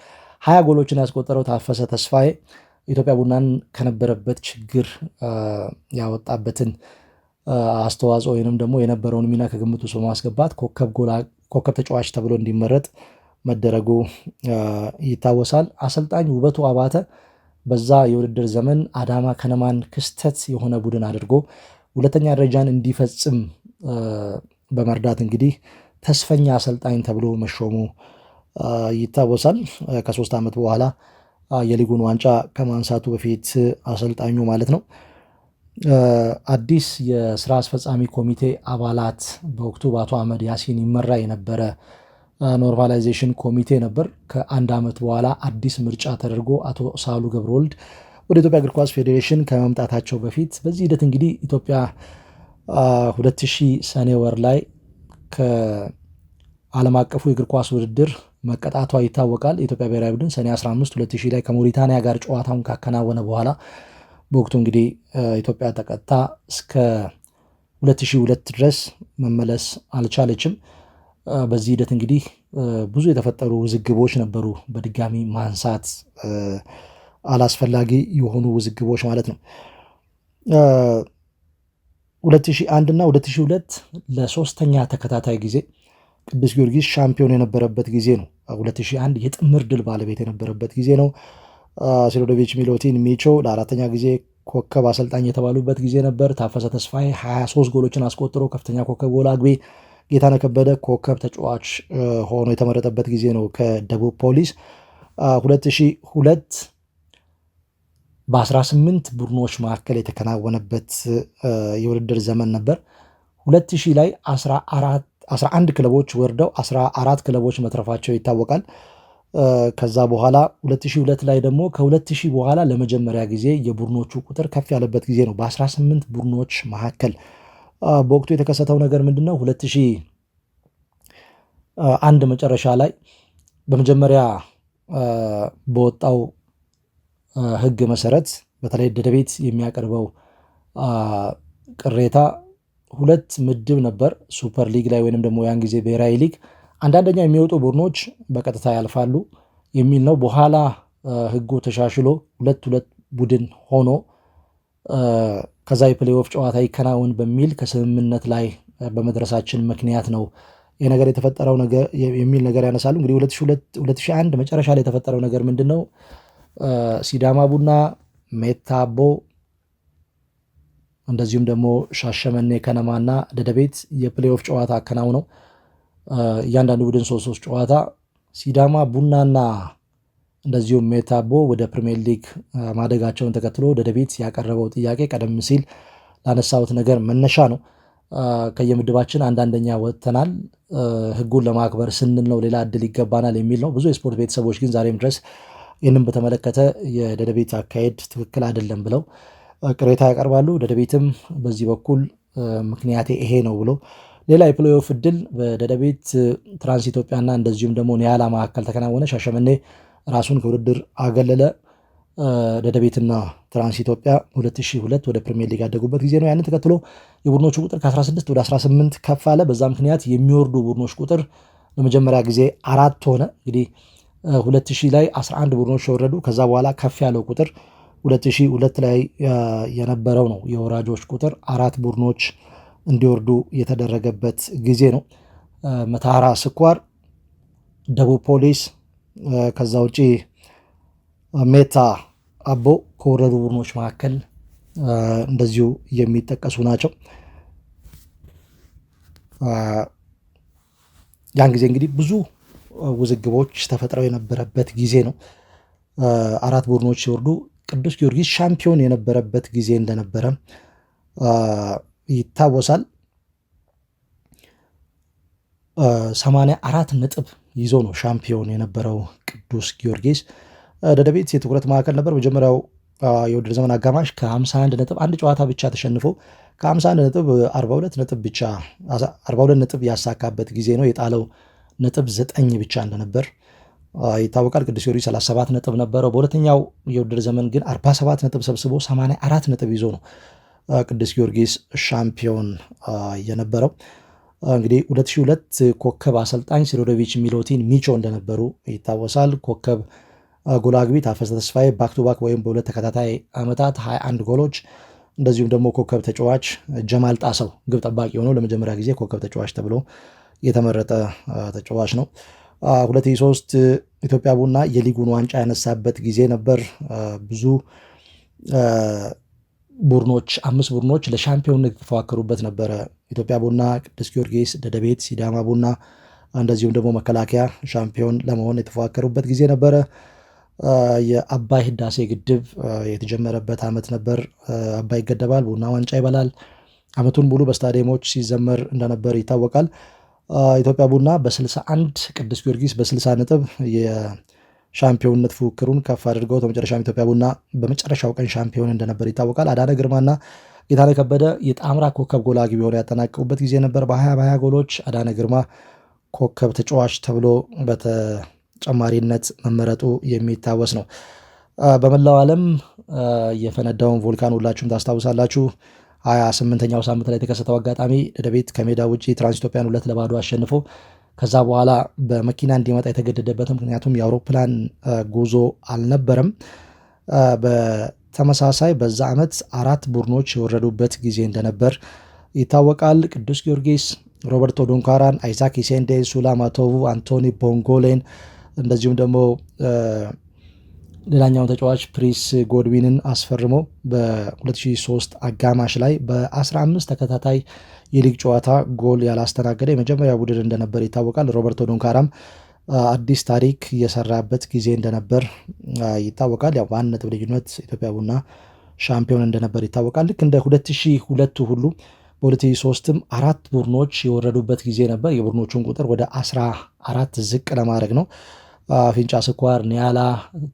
20 ጎሎችን ያስቆጠረው ታፈሰ ተስፋዬ ኢትዮጵያ ቡናን ከነበረበት ችግር ያወጣበትን አስተዋጽኦ ወይንም ደግሞ የነበረውን ሚና ከግምት ውስጥ በማስገባት ኮከብ ተጫዋች ተብሎ እንዲመረጥ መደረጉ ይታወሳል። አሰልጣኝ ውበቱ አባተ በዛ የውድድር ዘመን አዳማ ከነማን ክስተት የሆነ ቡድን አድርጎ ሁለተኛ ደረጃን እንዲፈጽም በመርዳት እንግዲህ ተስፈኛ አሰልጣኝ ተብሎ መሾሙ ይታወሳል። ከ3 ዓመት በኋላ የሊጉን ዋንጫ ከማንሳቱ በፊት አሰልጣኙ ማለት ነው። አዲስ የስራ አስፈጻሚ ኮሚቴ አባላት በወቅቱ በአቶ አህመድ ያሲን ይመራ የነበረ ኖርማላይዜሽን ኮሚቴ ነበር። ከ1 ዓመት በኋላ አዲስ ምርጫ ተደርጎ አቶ ሳህሉ ገብረወልድ ወደ ኢትዮጵያ እግር ኳስ ፌዴሬሽን ከመምጣታቸው በፊት በዚህ ሂደት እንግዲህ ኢትዮጵያ 2000 ሰኔ ወር ላይ ከዓለም አቀፉ የእግር ኳስ ውድድር መቀጣቷ ይታወቃል። የኢትዮጵያ ብሔራዊ ቡድን ሰኔ 15 2000 ላይ ከሞሪታንያ ጋር ጨዋታውን ካከናወነ በኋላ በወቅቱ እንግዲህ ኢትዮጵያ ተቀጣ እስከ 2002 ድረስ መመለስ አልቻለችም። በዚህ ሂደት እንግዲህ ብዙ የተፈጠሩ ውዝግቦች ነበሩ። በድጋሚ ማንሳት አላስፈላጊ የሆኑ ውዝግቦች ማለት ነው። 2001 እና 2002 ለሶስተኛ ተከታታይ ጊዜ ቅዱስ ጊዮርጊስ ሻምፒዮን የነበረበት ጊዜ ነው። 2001 የጥምር ድል ባለቤት የነበረበት ጊዜ ነው። ሲሮዶቪች ሚሎቲን ሚቾ ለአራተኛ ጊዜ ኮከብ አሰልጣኝ የተባሉበት ጊዜ ነበር። ታፈሰ ተስፋዬ 23 ጎሎችን አስቆጥሮ ከፍተኛ ኮከብ ጎል አግቢ፣ ጌታነህ ከበደ ኮከብ ተጫዋች ሆኖ የተመረጠበት ጊዜ ነው ከደቡብ ፖሊስ። 2002 በ18 ቡድኖች መካከል የተከናወነበት የውድድር ዘመን ነበር። 2000 ላይ 11 ክለቦች ወርደው 14 ክለቦች መትረፋቸው ይታወቃል። ከዛ በኋላ 2002 ላይ ደግሞ ከ2000 በኋላ ለመጀመሪያ ጊዜ የቡድኖቹ ቁጥር ከፍ ያለበት ጊዜ ነው በ18 ቡድኖች መካከል። በወቅቱ የተከሰተው ነገር ምንድን ነው? 2001 መጨረሻ ላይ በመጀመሪያ በወጣው ሕግ መሰረት በተለይ ደደቤት የሚያቀርበው ቅሬታ 2 ምድብ ነበር ሱፐር ሊግ ላይ ወይንም ደግሞ ያን ጊዜ ብሔራዊ ሊግ አንዳንደኛ የሚወጡ ቡድኖች በቀጥታ ያልፋሉ የሚል ነው። በኋላ ሕጉ ተሻሽሎ 2 ቡድን ሆኖ ከዛ የፕሌይኦፍ ጨዋታ ይከናወን በሚል ከስምምነት ላይ በመድረሳችን ምክንያት ነው ይህ ነገር የተፈጠረው ነገር የሚል ነገር ያነሳሉ። እንግዲህ 2001 መጨረሻ ላይ የተፈጠረው ነገር ምንድን ነው? ሲዳማ ቡና፣ ሜታ አቦ እንደዚሁም ደግሞ ሻሸመኔ ከነማና ደደቤት የፕሌይኦፍ ጨዋታ አከናውነው እያንዳንዱ ቡድን 3 ጨዋታ ሲዳማ ቡናና እንደዚሁም ሜታ አቦ ወደ ፕሪሚየር ሊግ ማደጋቸውን ተከትሎ ደደቤት ያቀረበው ጥያቄ ቀደም ሲል ላነሳሁት ነገር መነሻ ነው። ከየምድባችን አንዳንደኛ ወጥተናል፣ ሕጉን ለማክበር ስንል ነው፣ ሌላ እድል ይገባናል የሚል ነው። ብዙ የስፖርት ቤተሰቦች ግን ዛሬም ድረስ ይህንም በተመለከተ የደደቤት አካሄድ ትክክል አይደለም ብለው ቅሬታ ያቀርባሉ። ደደቤትም በዚህ በኩል ምክንያቴ ይሄ ነው ብሎ ሌላ የፕሌይኦፍ እድል በደደቤት ትራንስ ኢትዮጵያና እንደዚሁም ደግሞ ኒያላ መካከል ተከናወነ። ሻሸመኔ ራሱን ከውድድር አገለለ። ደደቤትና ትራንስ ኢትዮጵያ 2002 ወደ ፕሪሚየር ሊግ ያደጉበት ጊዜ ነው። ያንን ተከትሎ የቡድኖቹ ቁጥር ከ16 ወደ 18 ከፍ አለ። በዛ ምክንያት የሚወርዱ ቡድኖች ቁጥር ለመጀመሪያ ጊዜ 4 ሆነ። እንግዲህ 2000 ላይ 11 ቡድኖች የወረዱ፣ ከዛ በኋላ ከፍ ያለው ቁጥር 2002 ላይ የነበረው ነው። የወራጆች ቁጥር 4 ቡድኖች እንዲወርዱ የተደረገበት ጊዜ ነው። መተሃራ ስኳር፣ ደቡብ ፖሊስ፣ ከዛ ውጪ ሜታ አቦ ከወረዱ ቡድኖች መካከል እንደዚሁ የሚጠቀሱ ናቸው። ያን ጊዜ እንግዲህ ብዙ ውዝግቦች ተፈጥረው የነበረበት ጊዜ ነው። 4 ቡድኖች ሲወርዱ ቅዱስ ጊዮርጊስ ሻምፒዮን የነበረበት ጊዜ እንደነበረ ይታወሳል። 84 ነጥብ ይዞ ነው ሻምፒዮን የነበረው ቅዱስ ጊዮርጊስ። ደደቢት የትኩረት ማዕከል ነበር። መጀመሪያው የውድድር ዘመን አጋማሽ ከ51 ነጥብ አንድ ጨዋታ ብቻ ተሸንፎ ከ51 ነጥብ 42 ነጥብ ያሳካበት ጊዜ ነው። የጣለው ነጥብ 9 ብቻ እንደነበር ይታወቃል። ቅዱስ ጊዮርጊስ 37 ነጥብ ነበረው። በሁለተኛው የውድድር ዘመን ግን 47 ነጥብ ሰብስቦ 84 ነጥብ ይዞ ነው ቅዱስ ጊዮርጊስ ሻምፒዮን የነበረው። እንግዲህ 2002 ኮከብ አሰልጣኝ ሲሮዶቪች ሚሎቲን ሚቾ እንደነበሩ ይታወሳል። ኮከብ ጎል አግቢ ታፈሰ ተስፋዬ ባክ ቱ ባክ ወይም በሁለት ተከታታይ ዓመታት 21 ጎሎች፣ እንደዚሁም ደግሞ ኮከብ ተጫዋች ጀማል ጣሰው ግብ ጠባቂ ሆነው ለመጀመሪያ ጊዜ ኮከብ ተጫዋች ተብሎ የተመረጠ ተጫዋች ነው። 2003 ኢትዮጵያ ቡና የሊጉን ዋንጫ ያነሳበት ጊዜ ነበር። ብዙ ቡድኖች 5 ቡድኖች ለሻምፒዮንነት የተፎካከሩበት ነበረ። ኢትዮጵያ ቡና፣ ቅዱስ ጊዮርጊስ፣ ደደቤት፣ ሲዳማ ቡና እንደዚሁም ደግሞ መከላከያ ሻምፒዮን ለመሆን የተፎካከሩበት ጊዜ ነበረ። የአባይ ህዳሴ ግድብ የተጀመረበት ዓመት ነበር። አባይ ይገደባል፣ ቡና ዋንጫ ይበላል። ዓመቱን ሙሉ በስታዲየሞች ሲዘመር እንደነበር ይታወቃል። ኢትዮጵያ ቡና በ61 ቅዱስ ጊዮርጊስ በ60 ነጥብ የሻምፒዮንነት ፉክክሩን ከፍ አድርገው በመጨረሻም ኢትዮጵያ ቡና በመጨረሻው ቀን ሻምፒዮን እንደነበር ይታወቃል። አዳነ ግርማና ጌታነህ ከበደ የጣምራ ኮከብ ጎል አግቢ ሆነው ያጠናቀቁበት ጊዜ ነበር። በ20 ጎሎች አዳነ ግርማ ኮከብ ተጫዋች ተብሎ በተጨማሪነት መመረጡ የሚታወስ ነው። በመላው ዓለም የፈነዳውን ቮልካን ሁላችሁም ታስታውሳላችሁ። 28ኛው ሳምንት ላይ የተከሰተው አጋጣሚ ደደቤት ከሜዳ ውጭ ትራንስ ኢትዮጵያን 2-0 አሸንፎ ከዛ በኋላ በመኪና እንዲመጣ የተገደደበት ምክንያቱም የአውሮፕላን ጉዞ አልነበረም። በተመሳሳይ በዛ ዓመት 4 ቡድኖች የወረዱበት ጊዜ እንደነበር ይታወቃል። ቅዱስ ጊዮርጊስ ሮበርቶ ዶንካራን፣ አይዛክ ኢሴንዴ፣ ሱላ ማቶቡ፣ አንቶኒ ቦንጎሌን እንደዚሁም ደግሞ ሌላኛውን ተጫዋች ፕሪስ ጎድዊንን አስፈርሞ በ2003 አጋማሽ ላይ በ15 ተከታታይ የሊግ ጨዋታ ጎል ያላስተናገደ የመጀመሪያ ቡድን እንደነበር ይታወቃል። ሮበርቶ ዶንካራም አዲስ ታሪክ የሰራበት ጊዜ እንደነበር ይታወቃል። ያው በአንድ ነጥብ ልዩነት ኢትዮጵያ ቡና ሻምፒዮን እንደነበር ይታወቃል። ልክ እንደ 2002 ሁሉ በ2003ም 4 ቡድኖች የወረዱበት ጊዜ ነበር። የቡድኖቹን ቁጥር ወደ 14 ዝቅ ለማድረግ ነው። ፊንጫ ስኳር፣ ኒያላ፣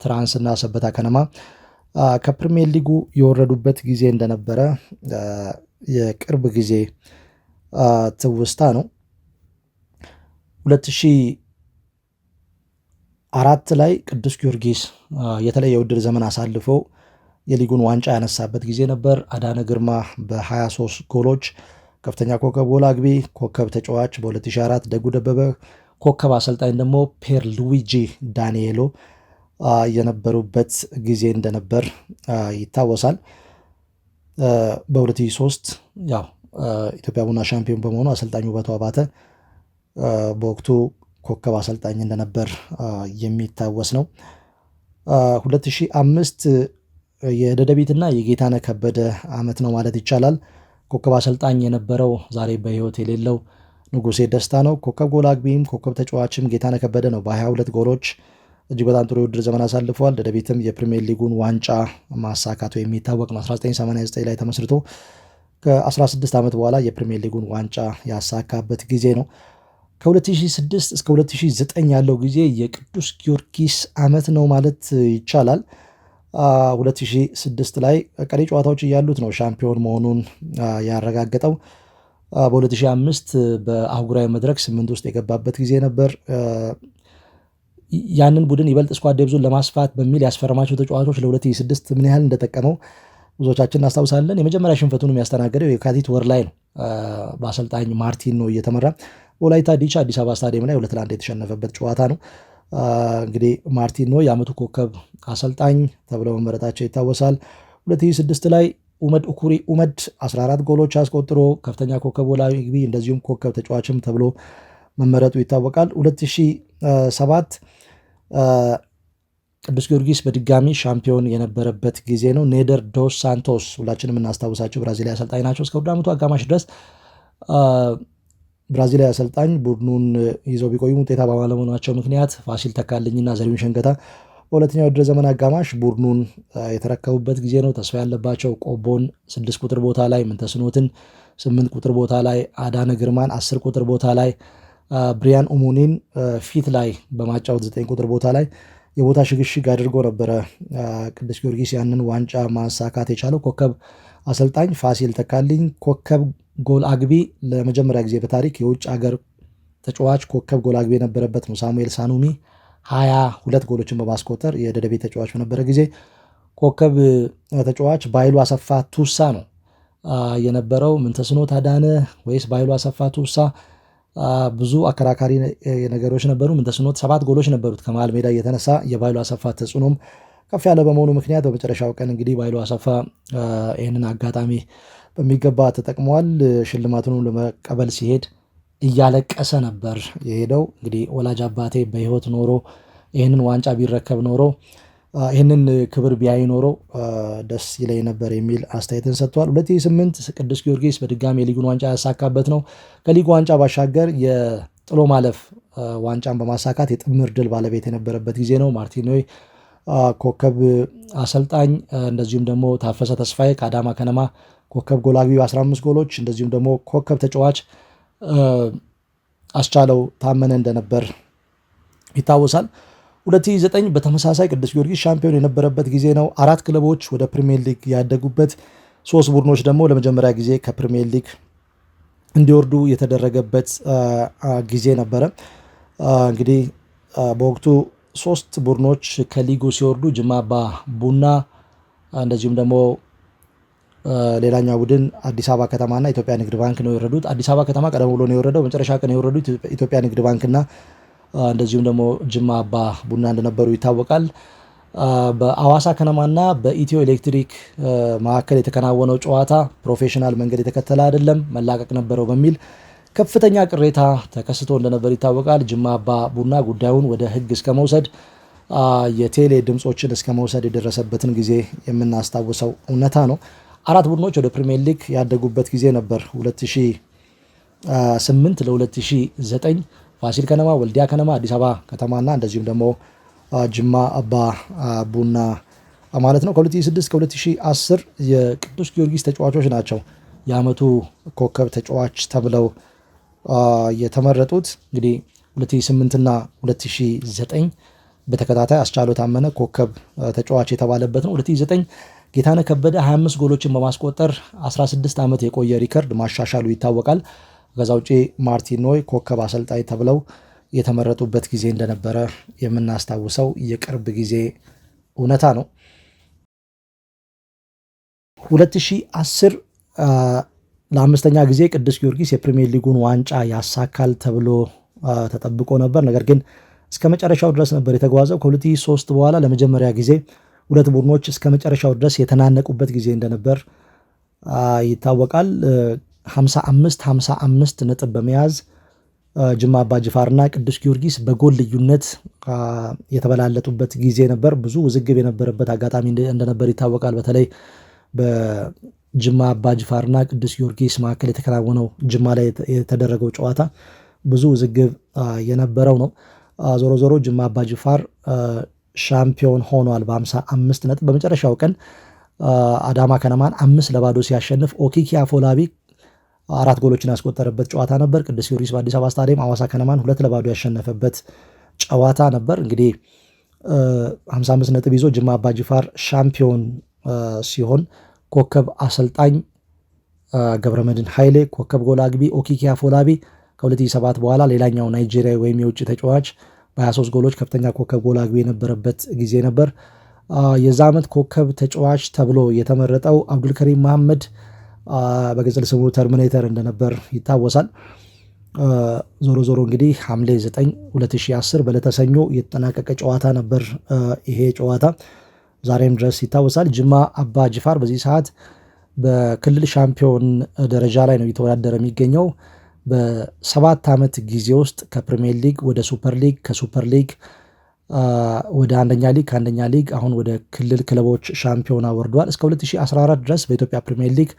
ትራንስ እና ሰበታ ከነማ ከፕሪሚየር ሊጉ የወረዱበት ጊዜ እንደነበረ የቅርብ ጊዜ ትውስታ ነው። 2004 ላይ ቅዱስ ጊዮርጊስ የተለየ የውድድር ዘመን አሳልፎ የሊጉን ዋንጫ ያነሳበት ጊዜ ነበር። አዳነ ግርማ በ23 ጎሎች ከፍተኛ ኮከብ ጎል አግቢ፣ ኮከብ ተጫዋች በ2004 ደጉ ደበበ፣ ኮከብ አሰልጣኝ ደግሞ ፔር ሉዊጂ ዳንኤሎ የነበሩበት ጊዜ እንደነበር ይታወሳል። በ2003 ያው ኢትዮጵያ ቡና ሻምፒዮን በመሆኑ አሰልጣኙ ውበቱ አባተ በወቅቱ ኮከብ አሰልጣኝ እንደነበር የሚታወስ ነው። 2005 የደደቢትና የጌታነህ ከበደ ዓመት ነው ማለት ይቻላል። ኮከብ አሰልጣኝ የነበረው ዛሬ በሕይወት የሌለው ንጉሴ ደስታ ነው። ኮከብ ጎል አግቢም ኮከብ ተጫዋችም ጌታነህ ከበደ ነው። በ22 ጎሎች እጅግ በጣም ጥሩ የውድድር ዘመን አሳልፈዋል። ደደቢትም የፕሪሚየር ሊጉን ዋንጫ ማሳካቱ የሚታወቅ ነው። 1989 ላይ ተመስርቶ ከ16 ዓመት በኋላ የፕሪሚየር ሊጉን ዋንጫ ያሳካበት ጊዜ ነው። ከ2006 እስከ 2009 ያለው ጊዜ የቅዱስ ጊዮርጊስ ዓመት ነው ማለት ይቻላል። 2006 ላይ ቀሪ ጨዋታዎች እያሉት ነው ሻምፒዮን መሆኑን ያረጋገጠው። በ2005 በአህጉራዊ መድረክ 8 ውስጥ የገባበት ጊዜ ነበር። ያንን ቡድን ይበልጥ ስኳድ ዴብዙን ለማስፋት በሚል ያስፈረማቸው ተጫዋቾች ለ2006 ምን ያህል እንደጠቀመው ብዙዎቻችን እናስታውሳለን። የመጀመሪያ ሽንፈቱን የሚያስተናገደው የካቲት ወር ላይ ነው። በአሰልጣኝ ማርቲን ነው እየተመራ ወላይታ ዲቻ አዲስ አበባ ስታዲየም ላይ 2-1 የተሸነፈበት ጨዋታ ነው። እንግዲህ ማርቲን ነው የዓመቱ ኮከብ አሰልጣኝ ተብለው መመረጣቸው ይታወሳል። 2006 ላይ ኡመድ ኡኩሪ ኡመድ 14 ጎሎች አስቆጥሮ ከፍተኛ ኮከብ ጎል አግቢ እንደዚሁም ኮከብ ተጫዋችም ተብሎ መመረጡ ይታወቃል። 2007 ቅዱስ ጊዮርጊስ በድጋሚ ሻምፒዮን የነበረበት ጊዜ ነው። ኔደር ዶስ ሳንቶስ ሁላችንም የምናስታውሳቸው ብራዚላዊ አሰልጣኝ ናቸው። እስከ ውድድር ዓመቱ አጋማሽ ድረስ ብራዚላዊ አሰልጣኝ ቡድኑን ይዘው ቢቆዩም ውጤታማ ባለመሆናቸው ምክንያት ፋሲል ተካልኝና ዘሪሁን ሸንገታ በሁለተኛው የውድድር ዘመን አጋማሽ ቡድኑን የተረከቡበት ጊዜ ነው። ተስፋ ያለባቸው ቆቦን 6 ቁጥር ቦታ ላይ፣ ምንተስኖትን 8 ቁጥር ቦታ ላይ፣ አዳነ ግርማን 10 ቁጥር ቦታ ላይ፣ ብሪያን ኡሙኒን ፊት ላይ በማጫወት 9 ቁጥር ቦታ ላይ የቦታ ሽግሽግ አድርጎ ነበረ ቅዱስ ጊዮርጊስ ያንን ዋንጫ ማሳካት የቻለው። ኮከብ አሰልጣኝ ፋሲል ተካልኝ፣ ኮከብ ጎል አግቢ ለመጀመሪያ ጊዜ በታሪክ የውጭ ሀገር ተጫዋች ኮከብ ጎል አግቢ የነበረበት ነው። ሳሙኤል ሳኑሚ 22 ጎሎችን በማስቆጠር የደደቤት ተጫዋች በነበረ ጊዜ ኮከብ ተጫዋች ባይሉ አሰፋ ቱሳ ነው የነበረው። ምንተስኖት አዳነ ወይስ ባይሉ አሰፋ ቱሳ? ብዙ አከራካሪ ነገሮች ነበሩ። ምንተስኖት 7 ጎሎች ነበሩት ከመሃል ሜዳ እየተነሳ የባይሉ አሰፋ ተጽዕኖም ከፍ ያለ በመሆኑ ምክንያት በመጨረሻው ቀን እንግዲህ ባይሉ አሰፋ ይህንን አጋጣሚ በሚገባ ተጠቅመዋል። ሽልማቱንም ለመቀበል ሲሄድ እያለቀሰ ነበር የሄደው። እንግዲህ ወላጅ አባቴ በህይወት ኖሮ ይህንን ዋንጫ ቢረከብ ኖሮ ይህንን ክብር ቢያይ ኖሮ ደስ ይለኝ ነበር የሚል አስተያየትን ሰጥቷል። 2008 ቅዱስ ጊዮርጊስ በድጋሚ የሊጉን ዋንጫ ያሳካበት ነው። ከሊጉ ዋንጫ ባሻገር የጥሎ ማለፍ ዋንጫን በማሳካት የጥምር ድል ባለቤት የነበረበት ጊዜ ነው። ማርቲኖይ ኮከብ አሰልጣኝ፣ እንደዚሁም ደግሞ ታፈሰ ተስፋዬ ከአዳማ ከነማ ኮከብ ጎል አግቢው 15 ጎሎች፣ እንደዚሁም ደግሞ ኮከብ ተጫዋች አስቻለው ታመነ እንደነበር ይታወሳል። 2009 በተመሳሳይ ቅዱስ ጊዮርጊስ ሻምፒዮን የነበረበት ጊዜ ነው። 4 ክለቦች ወደ ፕሪሚየር ሊግ ያደጉበት፣ 3 ቡድኖች ደግሞ ለመጀመሪያ ጊዜ ከፕሪሚየር ሊግ እንዲወርዱ የተደረገበት ጊዜ ነበረ። እንግዲህ በወቅቱ 3 ቡድኖች ከሊጉ ሲወርዱ ጅማ አባ ቡና፣ እንደዚሁም ደግሞ ሌላኛው ቡድን አዲስ አበባ ከተማና ኢትዮጵያ ንግድ ባንክ ነው የወረዱት። አዲስ አበባ ከተማ ቀደም ብሎ ነው የወረደው። መጨረሻ ቀን የወረዱት ኢትዮጵያ ንግድ ባንክና እንደዚሁም ደግሞ ጅማ አባ ቡና እንደነበሩ ይታወቃል። በአዋሳ ከነማና በኢትዮ ኤሌክትሪክ መካከል የተከናወነው ጨዋታ ፕሮፌሽናል መንገድ የተከተለ አይደለም፣ መላቀቅ ነበረው በሚል ከፍተኛ ቅሬታ ተከስቶ እንደነበር ይታወቃል። ጅማ አባ ቡና ጉዳዩን ወደ ሕግ እስከ መውሰድ የቴሌ ድምፆችን እስከ መውሰድ የደረሰበትን ጊዜ የምናስታውሰው እውነታ ነው። 4 ቡድኖች ወደ ፕሪሚየር ሊግ ያደጉበት ጊዜ ነበር 2008 ለ2009 ፋሲል ከነማ፣ ወልዲያ ከነማ፣ አዲስ አበባ ከተማና እንደዚሁም ደግሞ ጅማ አባ ቡና ማለት ነው። ከ2006 እስከ 2010 የቅዱስ ጊዮርጊስ ተጫዋቾች ናቸው የዓመቱ ኮከብ ተጫዋች ተብለው የተመረጡት። እንግዲህ 2008ና 2009 በተከታታይ አስቻለው ታመነ ኮከብ ተጫዋች የተባለበት ነው። 2009 ጌታነህ ከበደ 25 ጎሎችን በማስቆጠር 16 ዓመት የቆየ ሪከርድ ማሻሻሉ ይታወቃል። ከዛ ውጪ ማርቲኖይ ኮከብ አሰልጣኝ ተብለው የተመረጡበት ጊዜ እንደነበረ የምናስታውሰው የቅርብ ጊዜ እውነታ ነው። 2010 ለ5ኛ ጊዜ ቅዱስ ጊዮርጊስ የፕሪሚየር ሊጉን ዋንጫ ያሳካል ተብሎ ተጠብቆ ነበር። ነገር ግን እስከ መጨረሻው ድረስ ነበር የተጓዘው። ከ2003 በኋላ ለመጀመሪያ ጊዜ 2 ቡድኖች እስከ መጨረሻው ድረስ የተናነቁበት ጊዜ እንደነበር ይታወቃል። 55 ነጥብ በመያዝ ጅማ አባ ጅፋርና ቅዱስ ጊዮርጊስ በጎል ልዩነት የተበላለጡበት ጊዜ ነበር። ብዙ ውዝግብ የነበረበት አጋጣሚ እንደነበር ይታወቃል። በተለይ በጅማ አባ ጅፋርና ቅዱስ ጊዮርጊስ መካከል የተከናወነው ጅማ ላይ የተደረገው ጨዋታ ብዙ ውዝግብ የነበረው ነው። ዞሮ ዞሮ ጅማ አባ ጅፋር ሻምፒዮን ሆኗል በ55 ነጥብ። በመጨረሻው ቀን አዳማ ከነማን 5-0 ሲያሸንፍ ኦኪኪ አፎላቢ 4 ጎሎችን ያስቆጠረበት ጨዋታ ነበር። ቅዱስ ጊዮርጊስ በአዲስ አበባ ስታዲየም አዋሳ ከነማን 2-0 ያሸነፈበት ጨዋታ ነበር። እንግዲህ 55 ነጥብ ይዞ ጅማ አባ ጅፋር ሻምፒዮን ሲሆን ኮከብ አሰልጣኝ ገብረመድህን ኃይሌ፣ ኮከብ ጎል አግቢ ኦኪኪ አፎላቢ ከ2007 በኋላ ሌላኛው ናይጄሪያ ወይም የውጭ ተጫዋች በ23 ጎሎች ከፍተኛ ኮከብ ጎል አግቢ የነበረበት ጊዜ ነበር። የዛ ዓመት ኮከብ ተጫዋች ተብሎ የተመረጠው አብዱልከሪም መሐመድ በቅጽል ስሙ ተርሚኔተር እንደነበር ይታወሳል። ዞሮ ዞሮ እንግዲህ ሐምሌ 9 2010 በዕለተ ሰኞ የተጠናቀቀ ጨዋታ ነበር። ይሄ ጨዋታ ዛሬም ድረስ ይታወሳል። ጅማ አባ ጅፋር በዚህ ሰዓት በክልል ሻምፒዮን ደረጃ ላይ ነው እየተወዳደረ የሚገኘው። በ7 ዓመት ጊዜ ውስጥ ከፕሪሚየር ሊግ ወደ ሱፐር ሊግ፣ ከሱፐር ሊግ ወደ አንደኛ ሊግ፣ ከአንደኛ ሊግ አሁን ወደ ክልል ክለቦች ሻምፒዮና ወርዷል። እስከ 2014 ድረስ በኢትዮጵያ ፕሪሚየር ሊግ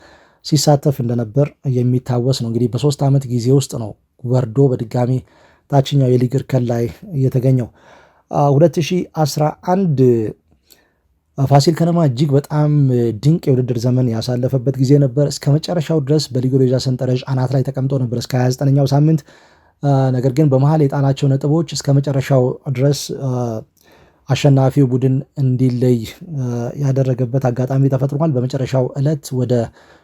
ሲሳተፍ እንደነበር የሚታወስ ነው። እንግዲህ በ3 ዓመት ጊዜ ውስጥ ነው ወርዶ በድጋሚ ታችኛው የሊግ እርከን ላይ የተገኘው። 2011 ፋሲል ከነማ እጅግ በጣም ድንቅ የውድድር ዘመን ያሳለፈበት ጊዜ ነበር። እስከ መጨረሻው ድረስ በሊጉ ደረጃ ሰንጠረዥ አናት ላይ ተቀምጦ ነበር እስከ 29ኛው ሳምንት። ነገር ግን በመሃል የጣላቸው ነጥቦች እስከ መጨረሻው ድረስ አሸናፊው ቡድን እንዲለይ ያደረገበት አጋጣሚ ተፈጥሯል። በመጨረሻው ዕለት ወደ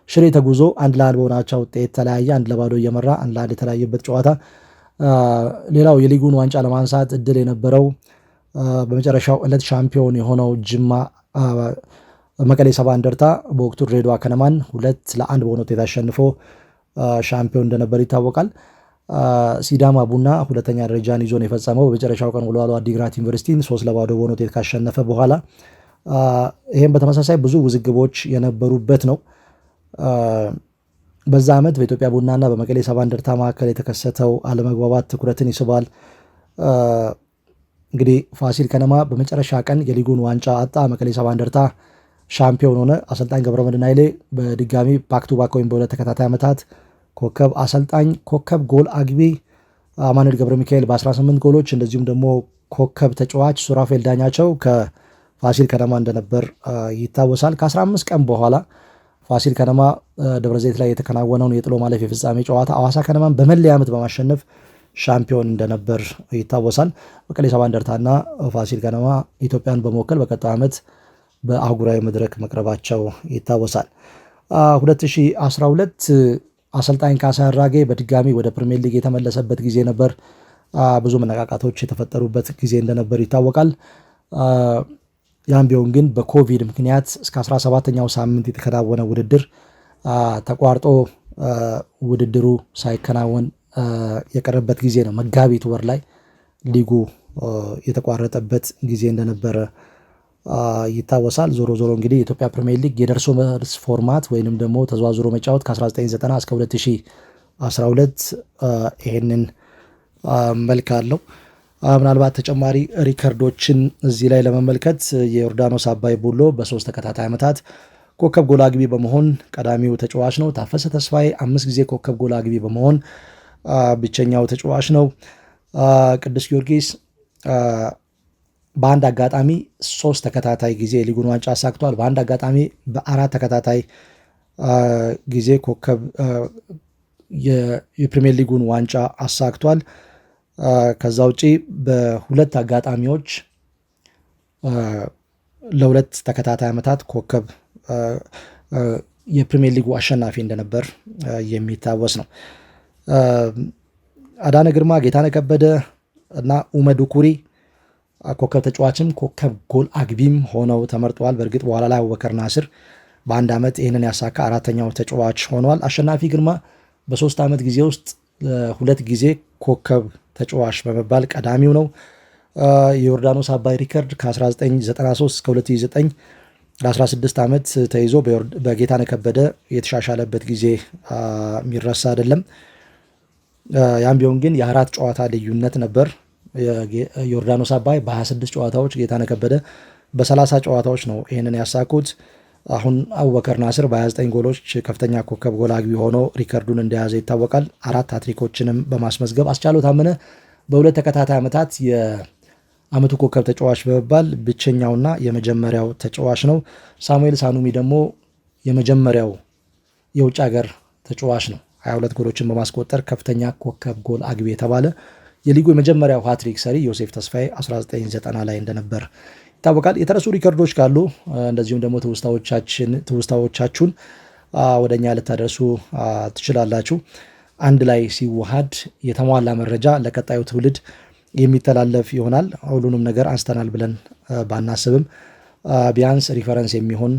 ሽሬ ተጉዞ 1-1 በሆናቸው ውጤት ተለያየ። 1-0 እየመራ 1-1 የተለያየበት ጨዋታ ሌላው የሊጉን ዋንጫ ለማንሳት እድል የነበረው በመጨረሻው ዕለት ሻምፒዮን የሆነው ጅማ መቀሌ ሰባ እንደርታ በወቅቱ ድሬዳዋ ከነማን 2-1 በሆነ ውጤት አሸንፎ ሻምፒዮን እንደነበር ይታወቃል። ሲዳማ ቡና ሁለተኛ ደረጃን ይዞ ነው የፈጸመው። በመጨረሻው ቀን ወልዋሎ አዲግራት ዩኒቨርሲቲን 3-0 በሆነ ውጤት ካሸነፈ በኋላ ይህም በተመሳሳይ ብዙ ውዝግቦች የነበሩበት ነው። በዛ ዓመት በኢትዮጵያ ቡናና በመቀሌ ሰባ እንደርታ መካከል የተከሰተው አለመግባባት ትኩረትን ይስባል። እንግዲህ ፋሲል ከነማ በመጨረሻ ቀን የሊጉን ዋንጫ አጣ። መቀሌ ሰባ እንደርታ ሻምፒዮን ሆነ። አሰልጣኝ ገብረመድህን ኃይሌ በድጋሚ ባክቱባክ ወይም በሁለት ተከታታይ ዓመታት ኮከብ አሰልጣኝ፣ ኮከብ ጎል አግቢ አማኑኤል ገብረ ሚካኤል በ18 ጎሎች እንደዚሁም ደግሞ ኮከብ ተጫዋች ሱራፌል ዳኛቸው ከፋሲል ከነማ እንደነበር ይታወሳል። ከ15 ቀን በኋላ ፋሲል ከነማ ደብረ ዘይት ላይ የተከናወነውን የጥሎ ማለፍ የፍጻሜ ጨዋታ ሐዋሳ ከነማን በመለያ ምት በማሸነፍ ሻምፒዮን እንደነበር ይታወሳል። መቀሌ ሰባ እንደርታና ፋሲል ከነማ ኢትዮጵያን በመወከል በቀጣዩ ዓመት በአህጉራዊ መድረክ መቅረባቸው ይታወሳል። 2012 አሰልጣኝ ካሳ አራጌ በድጋሚ ወደ ፕሪሚየር ሊግ የተመለሰበት ጊዜ ነበር። ብዙ መነቃቃቶች የተፈጠሩበት ጊዜ እንደነበር ይታወቃል። ያም ቢሆን ግን በኮቪድ ምክንያት እስከ 17ኛው ሳምንት የተከናወነ ውድድር ተቋርጦ ውድድሩ ሳይከናወን የቀረበት ጊዜ ነው። መጋቢት ወር ላይ ሊጉ የተቋረጠበት ጊዜ እንደነበረ ይታወሳል። ዞሮ ዞሮ እንግዲህ የኢትዮጵያ ፕሪሚየር ሊግ የደርሶ መልስ ፎርማት ወይንም ደግሞ ተዘዋዝሮ መጫወት ከ1990 እስከ 2012 ይሄንን መልክ አለው። ምናልባት ተጨማሪ ሪከርዶችን እዚህ ላይ ለመመልከት የዮርዳኖስ አባይ ቡሎ በ3 ተከታታይ ዓመታት ኮከብ ጎል አግቢ በመሆን ቀዳሚው ተጫዋች ነው። ታፈሰ ተስፋዬ 5 ጊዜ ኮከብ ጎል አግቢ በመሆን ብቸኛው ተጫዋች ነው። ቅዱስ ጊዮርጊስ በአንድ አጋጣሚ 3 ተከታታይ ጊዜ የሊጉን ዋንጫ አሳክቷል። በአንድ አጋጣሚ በ4 ተከታታይ ጊዜ ኮከብ የፕሪሚየር ሊጉን ዋንጫ አሳክቷል። ከዛ ውጪ በ2 አጋጣሚዎች ለ2 ተከታታይ ዓመታት ኮከብ የፕሪሚየር ሊጉ አሸናፊ እንደነበር የሚታወስ ነው። አዳነ ግርማ፣ ጌታነህ ከበደ እና ኡመድ ኩሪ ኮከብ ተጫዋችም ኮከብ ጎል አግቢም ሆነው ተመርጠዋል። በእርግጥ በኋላ ላይ አቡበከር ናስር በአንድ ዓመት ይህንን ያሳካ 4ኛው ተጫዋች ሆነዋል። አሸናፊ ግርማ በ3 ዓመት ጊዜ ውስጥ 2 ጊዜ ኮከብ ተጫዋች በመባል ቀዳሚው ነው። የዮርዳኖስ አባይ ሪከርድ ከ1993 እስከ 2009 ለ16 ዓመት ተይዞ በጌታነህ ከበደ የተሻሻለበት ጊዜ የሚረሳ አይደለም። ያም ቢሆን ግን የ4 ጨዋታ ልዩነት ነበር። ዮርዳኖስ አባይ በ26 ጨዋታዎች፣ ጌታነህ ከበደ በ30 ጨዋታዎች ነው ይህንን ያሳኩት። አሁን አቡበከር ናስር በ29 ጎሎች ከፍተኛ ኮከብ ጎል አግቢ ሆኖ ሪከርዱን እንደያዘ ይታወቃል። 4 ሃትሪኮችንም በማስመዝገብ አስቻለው ታመነ በ2 ተከታታይ ዓመታት የዓመቱ ኮከብ ተጫዋች በመባል ብቸኛውና የመጀመሪያው ተጫዋች ነው። ሳሙኤል ሳኑሚ ደግሞ የመጀመሪያው የውጭ ሀገር ተጫዋች ነው። 22 ጎሎችን በማስቆጠር ከፍተኛ ኮከብ ጎል አግቢ የተባለ። የሊጉ የመጀመሪያው ሃትሪክ ሰሪ ዮሴፍ ተስፋዬ 1990 ላይ እንደነበር ይታወቃል። የተረሱ ሪከርዶች ካሉ እንደዚሁም ደግሞ ትውስታዎቻችሁን ወደ እኛ ልታደርሱ ትችላላችሁ። አንድ ላይ ሲዋሃድ የተሟላ መረጃ ለቀጣዩ ትውልድ የሚተላለፍ ይሆናል። ሁሉንም ነገር አንስተናል ብለን ባናስብም ቢያንስ ሪፈረንስ የሚሆን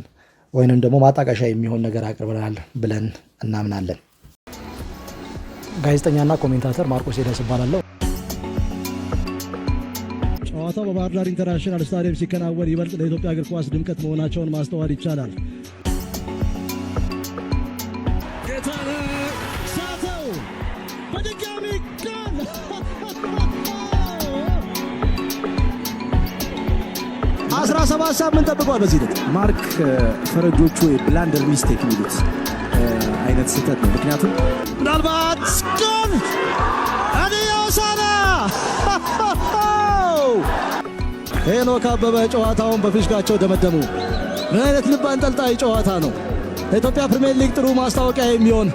ወይንም ደግሞ ማጣቀሻ የሚሆን ነገር አቅርበናል ብለን እናምናለን። ጋዜጠኛና ኮሜንታተር ማርቆስ ሄደስ እባላለሁ። ጨዋታው በባህር ዳር ኢንተርናሽናል ስታዲየም ሲከናወን ይበልጥ ለኢትዮጵያ እግር ኳስ ድምቀት መሆናቸውን ማስተዋል ይቻላል። ጌታነህ ሳተው በድጋሚ ጎል! 17 ሳምንት ጠብቋል። በዚህ ልክ ማርክ ፈረጆቹ የብላንደር ሚስቴክ የሚሉት አይነት ስህተት ነው። ምክንያቱም ምናልባት ጎል አዲዮሳና ሄኖክ አበበ ጨዋታውን በፊሽካቸው ደመደሙ። ምን አይነት ልብ አንጠልጣይ ጨዋታ ነው! ለኢትዮጵያ ፕሪሚየር ሊግ ጥሩ ማስታወቂያ የሚሆን